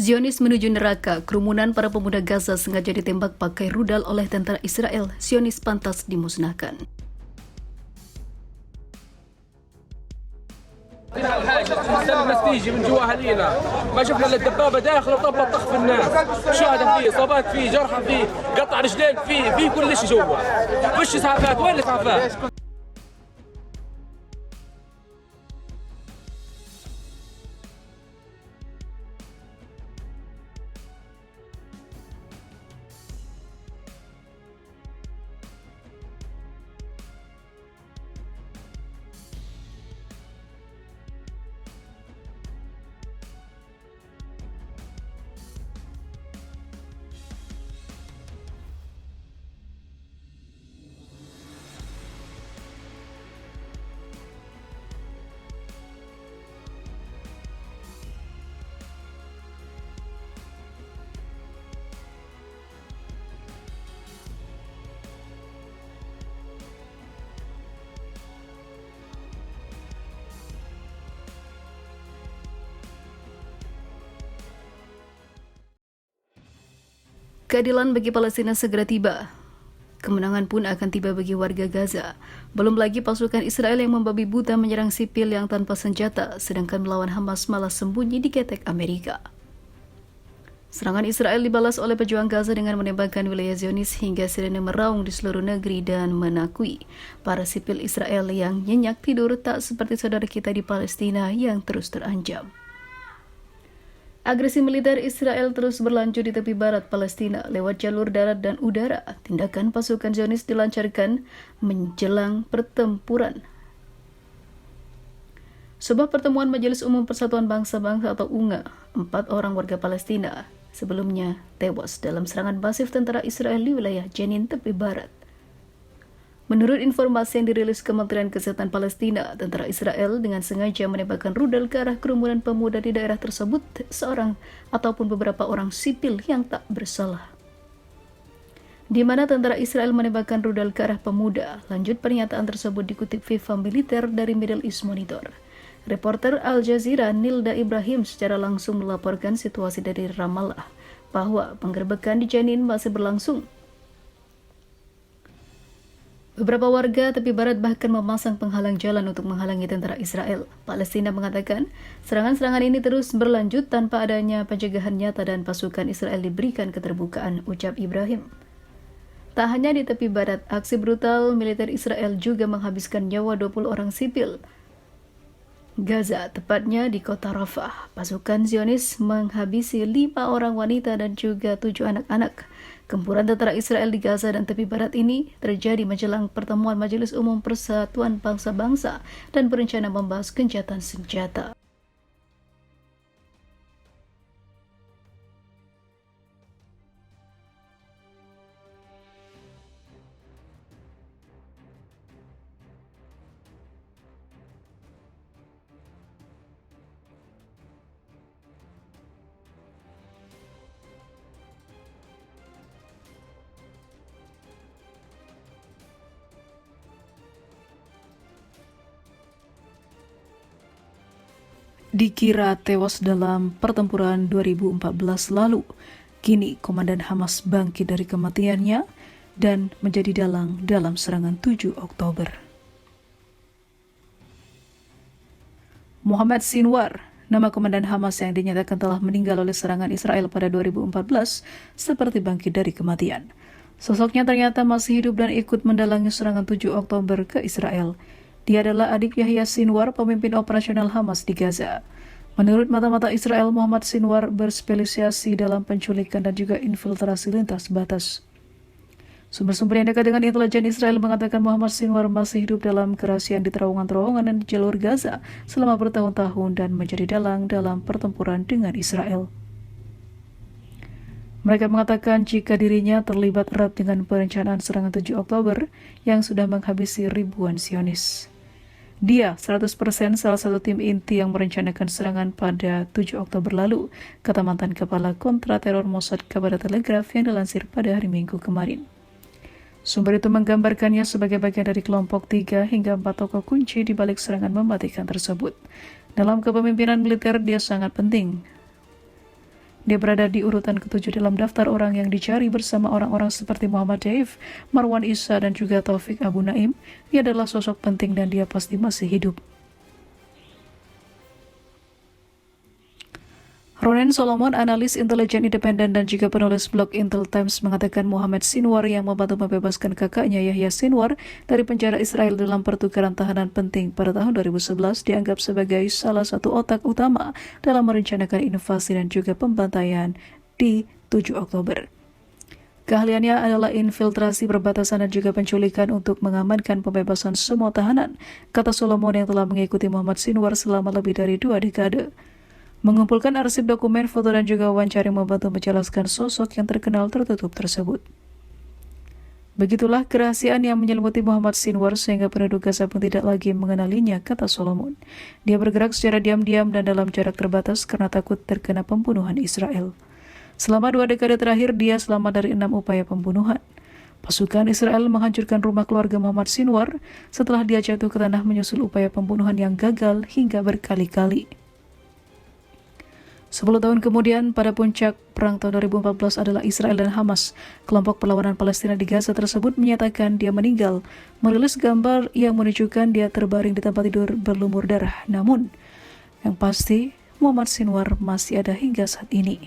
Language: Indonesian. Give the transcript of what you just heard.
Zionis menuju neraka, kerumunan para pemuda Gaza sengaja ditembak pakai rudal oleh tentara Israel, Zionis pantas dimusnahkan. حاجه الناس تيجي من جوا اهالينا ما شفنا الا الدبابه داخل وطبق طخ في الناس شهداء فيه اصابات فيه جرحى فيه قطع رجلين فيه كل شيء جوا فيش اسعافات وين الاسعافات Keadilan bagi Palestina segera tiba. Kemenangan pun akan tiba bagi warga Gaza. Belum lagi pasukan Israel yang membabi buta menyerang sipil yang tanpa senjata, sedangkan melawan Hamas malah sembunyi di ketek Amerika. Serangan Israel dibalas oleh pejuang Gaza dengan menembakkan wilayah Zionis hingga sirene meraung di seluruh negeri dan menakui para sipil Israel yang nyenyak tidur tak seperti saudara kita di Palestina yang terus terancam. Agresi militer Israel terus berlanjut di tepi barat Palestina lewat jalur darat dan udara. Tindakan pasukan Zionis dilancarkan menjelang pertempuran. Sebuah pertemuan Majelis Umum Persatuan Bangsa-Bangsa atau UNGA, 4 orang warga Palestina sebelumnya tewas dalam serangan masif tentara Israel di wilayah Jenin tepi barat. Menurut informasi yang dirilis Kementerian Kesehatan Palestina, tentara Israel dengan sengaja menembakkan rudal ke arah kerumunan pemuda di daerah tersebut, seorang ataupun beberapa orang sipil yang tak bersalah. Di mana tentara Israel menembakkan rudal ke arah pemuda, lanjut pernyataan tersebut dikutip FIFA Militer dari Middle East Monitor. Reporter Al Jazeera Nilda Ibrahim secara langsung melaporkan situasi dari Ramallah, bahwa penggerbekan di Jenin masih berlangsung. Beberapa warga tepi barat bahkan memasang penghalang jalan untuk menghalangi tentara Israel. Palestina mengatakan serangan-serangan ini terus berlanjut tanpa adanya pencegahan nyata dan pasukan Israel diberikan keterbukaan, ucap Ibrahim. Tak hanya di tepi barat, aksi brutal militer Israel juga menghabiskan nyawa 20 orang sipil Gaza, tepatnya di kota Rafah. Pasukan Zionis menghabisi 5 orang wanita dan juga 7 anak-anak. Gempuran tentara Israel di Gaza dan tepi barat ini terjadi menjelang pertemuan Majelis Umum Persatuan Bangsa-Bangsa dan berencana membahas gencatan senjata. Dikira tewas dalam pertempuran 2014 lalu, kini Komandan Hamas bangkit dari kematiannya dan menjadi dalang dalam serangan 7 Oktober. Muhammad Sinwar, nama Komandan Hamas yang dinyatakan telah meninggal oleh serangan Israel pada 2014, seperti bangkit dari kematian. Sosoknya ternyata masih hidup dan ikut mendalangi serangan 7 Oktober ke Israel. Dia adalah adik Yahya Sinwar, pemimpin operasional Hamas di Gaza. Menurut mata-mata Israel, Muhammad Sinwar berspesialisasi dalam penculikan dan juga infiltrasi lintas batas. Sumber-sumber yang dekat dengan intelijen Israel mengatakan Muhammad Sinwar masih hidup dalam kerahasiaan di terowongan-terowongan dan di jalur Gaza selama bertahun-tahun dan menjadi dalang dalam pertempuran dengan Israel. Mereka mengatakan jika dirinya terlibat erat dengan perencanaan serangan 7 Oktober yang sudah menghabisi ribuan Zionis. Dia 100% salah satu tim inti yang merencanakan serangan pada 7 Oktober lalu, kata mantan kepala kontrateror Mossad kepada Telegraph yang dilansir pada hari Minggu kemarin. Sumber itu menggambarkannya sebagai bagian dari kelompok 3 hingga 4 tokoh kunci di balik serangan mematikan tersebut. Dalam kepemimpinan militer, dia sangat penting. Dia berada di urutan ke-7 dalam daftar orang yang dicari bersama orang-orang seperti Muhammad Deif, Marwan Issa, dan juga Taufik Abu Naim. Dia adalah sosok penting dan dia pasti masih hidup. Ronen Solomon, analis intelijen independen dan juga penulis blog Intel Times, mengatakan Muhammad Sinwar yang membantu membebaskan kakaknya Yahya Sinwar dari penjara Israel dalam pertukaran tahanan penting pada tahun 2011 dianggap sebagai salah satu otak utama dalam merencanakan invasi dan juga pembantaian di 7 Oktober. Keahliannya adalah infiltrasi perbatasan dan juga penculikan untuk mengamankan pembebasan semua tahanan, kata Solomon yang telah mengikuti Muhammad Sinwar selama lebih dari 2 dekade. Mengumpulkan arsip dokumen, foto, dan juga wawancara yang membantu menjelaskan sosok yang terkenal tertutup tersebut. Begitulah kerahasiaan yang menyelimuti Muhammad Sinwar sehingga penduduk Gaza pun tidak lagi mengenalinya, kata Solomon. Dia bergerak secara diam-diam dan dalam jarak terbatas karena takut terkena pembunuhan Israel. Selama 2 dekade terakhir, dia selamat dari 6 upaya pembunuhan. Pasukan Israel menghancurkan rumah keluarga Muhammad Sinwar setelah dia jatuh ke tanah menyusul upaya pembunuhan yang gagal hingga berkali-kali. 10 tahun kemudian, pada puncak perang tahun 2014 adalah Israel dan Hamas. Kelompok perlawanan Palestina di Gaza tersebut menyatakan dia meninggal, merilis gambar yang menunjukkan dia terbaring di tempat tidur berlumur darah. Namun, yang pasti, Muhammad Sinwar masih ada hingga saat ini.